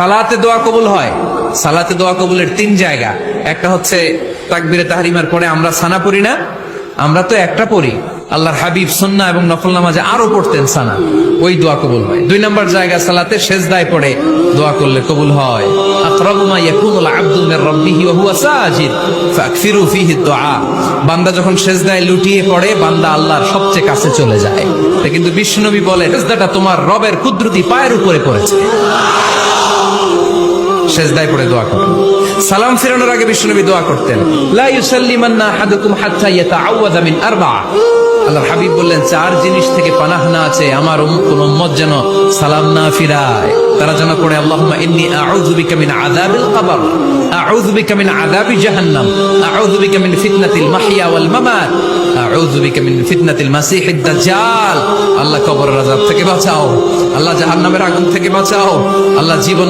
সালাতে দোয়া কবুল হয়। সালাতে দোয়া কবুলের তিন জায়গা। একটা হচ্ছে তাকবীরে তাহরিমার পরে আমরা সানা পড়ি না, আমরা তো একটা পড়ি, আল্লাহর হাবিব সুন্নাহ এবং নফল নামাজে আরো পড়তেন সানা, ওই দোয়া কবুল হয়। দুই নম্বর জায়গা সালাতে সেজদায় পড়ে দোয়া করলে কবুল হয়। আকরাবু মা ইয়াকুনুল আবদু মির রাব্বিহি ওয়া হুয়া সাজিদ ফাকসিরু ফীহি দুআ। বান্দা যখন সেজদায় লুটিয়ে পড়ে বান্দা আল্লাহর সবচেয়ে কাছে চলে যায়। তা কিন্তু বিশ্বনবী বলে সেজদাটা তোমার রবের কুদরতি পায়ের উপরে পড়েছে। সেজদায় পড়ে দোয়া করেন। সালাম ফিরানোর আগে বিশ্বনবী দোয়া করতেন, লা ইউসাল্লিমান্না আহাদুকুম হাত্তা ইয়াতাআওয়াযা মিন আরবা। আল্লাহর হাবিব বললেন, চার জিনিস থেকে পানাহ না আছে আমার কোন উম্মত যেন সালাম না ফিরায়। তারা যেন পড়ে আল্লাহুম্মা ইন্নী আউযু বিকা মিন আযাবিল কবর, আউযু বিকা মিন আযাবি জাহান্নাম, আউযু বিকা মিন ফিতনাতিল মাহইয়া ওয়াল মামাত, আউযু বিকা মিন ফিতনাতিল মাসিহিদ দাজ্জাল। আল্লাহ কবরের আযাব থেকে বাঁচাও, আল্লাহ জাহান্নামের আগুন থেকে বাঁচাও, আল্লাহ জীবন